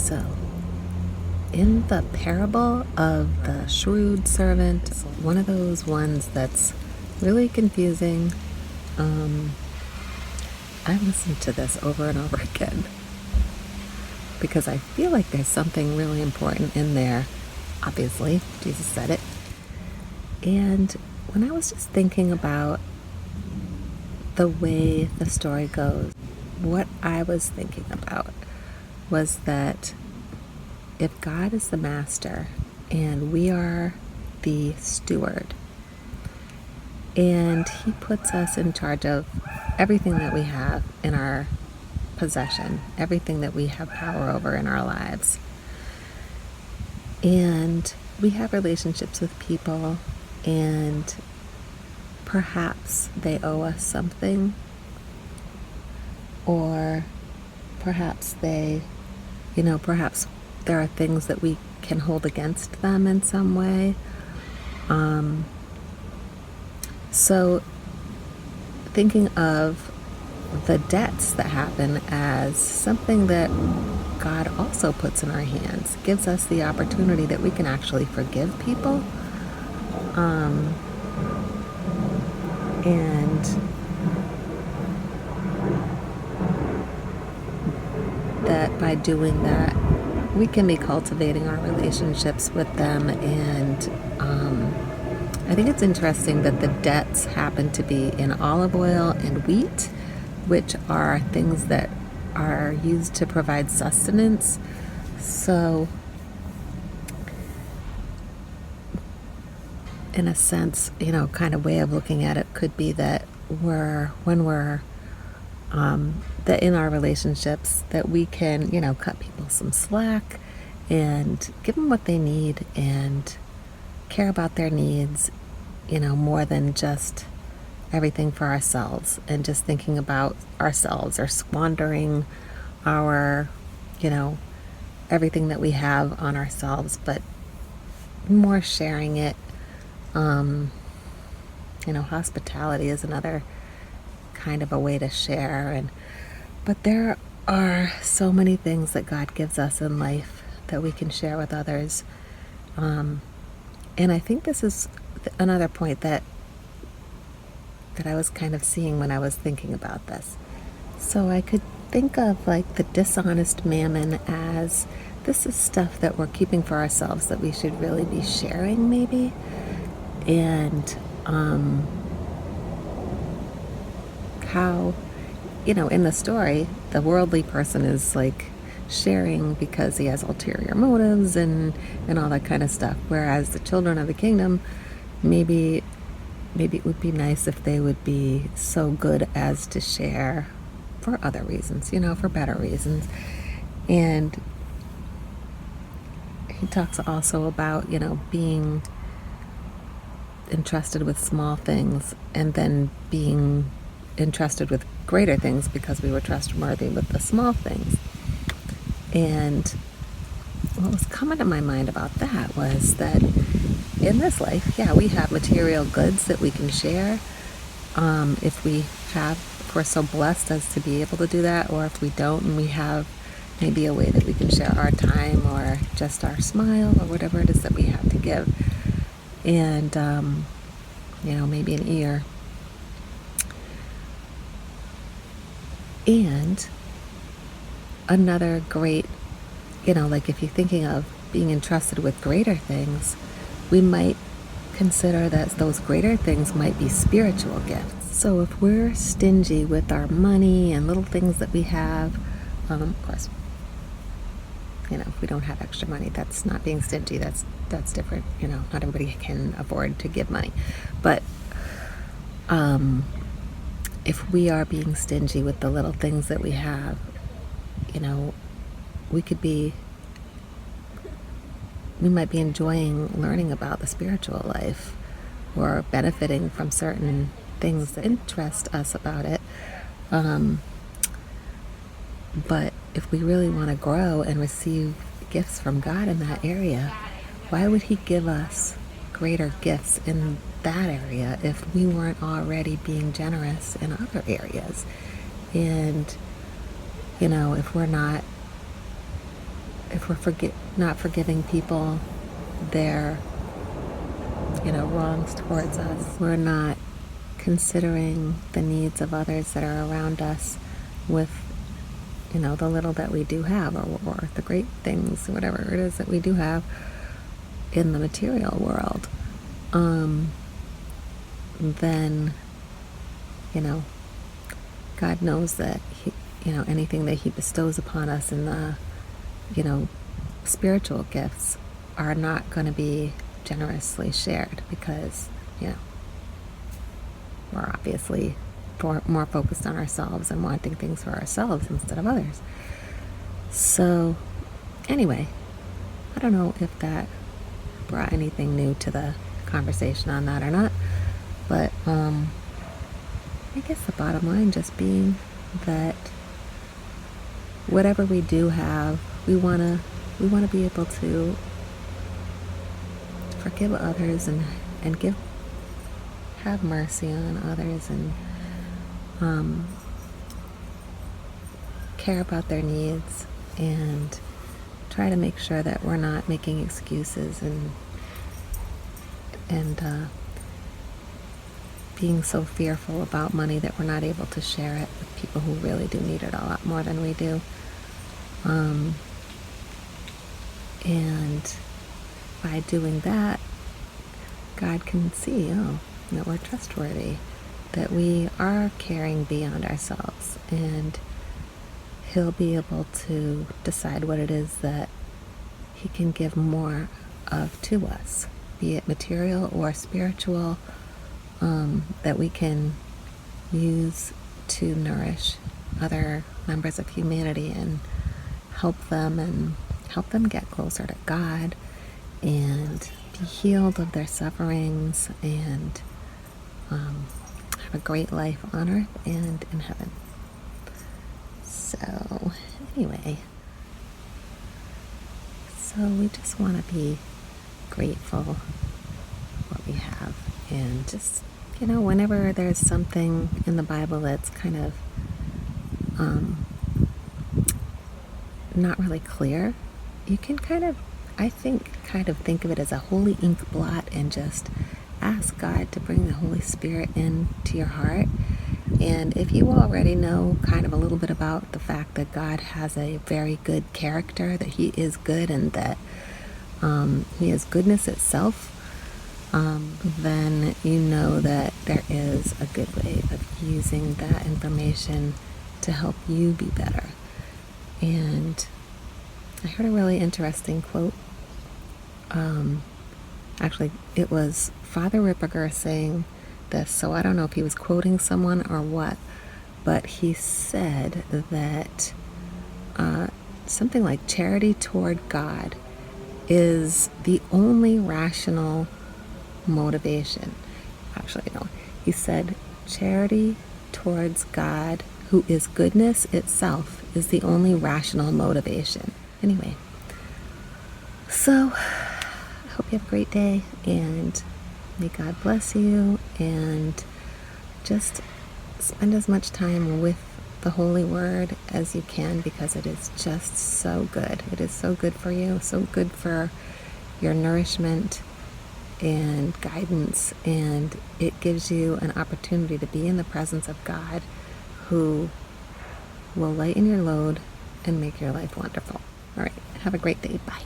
So, in the parable of the shrewd servant, one of those ones that's really confusing, I listened to this over and over again because I feel like there's something really important in there. Obviously, Jesus said it. And when I was just thinking about the way the story goes, what I was thinking about was that if God is the master and we are the steward, and he puts us in charge of everything that we have in our possession, everything that we have power over in our lives, and we have relationships with people, and perhaps they owe us something, or perhaps perhaps there are things that we can hold against them in some way. So thinking of the debts that happen as something that God also puts in our hands, gives us the opportunity that we can actually forgive people. And that by doing that, we can be cultivating our relationships with them. And I think it's interesting that the debts happen to be in olive oil and wheat, which are things that are used to provide sustenance. So, in a sense, kind of way of looking at it could be that that in our relationships that we can, cut people some slack and give them what they need and care about their needs, more than just everything for ourselves and just thinking about ourselves or squandering our, everything that we have on ourselves, but more sharing it. Hospitality is another kind of a way to share, but there are so many things that God gives us in life that we can share with others. And I think this is another point that I was kind of seeing when I was thinking about this. So I could think of like the dishonest mammon as this is stuff that we're keeping for ourselves that we should really be sharing, maybe. And how, in the story, the worldly person is like sharing because he has ulterior motives and all that kind of stuff. Whereas the children of the kingdom, maybe it would be nice if they would be so good as to share for other reasons, for better reasons. And he talks also about, being entrusted with small things and then being entrusted with greater things because we were trustworthy with the small things. And what was coming to my mind about that was that in this life, we have material goods that we can share. If we're so blessed as to be able to do that, or if we don't and we have maybe a way that we can share our time or just our smile or whatever it is that we have to give. And, maybe an ear. And another great, like if you're thinking of being entrusted with greater things, we might consider that those greater things might be spiritual gifts. So if we're stingy with our money and little things that we have, of course, if we don't have extra money, that's not being stingy. That's different. Not everybody can afford to give money. But if we are being stingy with the little things that we have, we might be enjoying learning about the spiritual life or benefiting from certain things that interest us about it. But if we really want to grow and receive gifts from God in that area, why would he give us greater gifts in that area if we weren't already being generous in other areas? And, if we're not if we're not forgiving people their, wrongs towards us, we're not considering the needs of others that are around us with, the little that we do have, or the great things, whatever it is that we do have in the material world, then, God knows that anything that he bestows upon us in the, spiritual gifts are not going to be generously shared because, we're obviously more focused on ourselves and wanting things for ourselves instead of others. So, anyway, I don't know if that brought anything new to the conversation on that or not, but I guess the bottom line just being that whatever we do have, we want to be able to forgive others and have mercy on others and care about their needs and try to make sure that we're not making excuses and being so fearful about money that we're not able to share it with people who really do need it a lot more than we do. And by doing that, God can see, that we're trustworthy, that we are caring beyond ourselves, and he'll be able to decide what it is that he can give more of to us, be it material or spiritual, that we can use to nourish other members of humanity and help them get closer to God and be healed of their sufferings and have a great life on earth and in heaven. So anyway, we just want to be grateful for what we have, and just whenever there's something in the Bible that's kind of not really clear, you can kind of think of it as a holy ink blot and just ask God to bring the Holy Spirit into your heart. And if you already know kind of a little bit about the fact that God has a very good character, that he is good and that he is goodness itself, then you know that there is a good way of using that information to help you be better. And I heard a really interesting quote. Actually, it was Father Ripperger saying this, so I don't know if he was quoting someone or what, but he said that something like charity toward God is the only rational motivation. Actually, no, he said charity towards God, who is goodness itself, is the only rational motivation. Anyway, so I hope you have a great day, and may God bless you, and just spend as much time with the Holy Word as you can, because it is just so good. It is so good for you, so good for your nourishment and guidance, and it gives you an opportunity to be in the presence of God, who will lighten your load and make your life wonderful. All right, have a great day. Bye.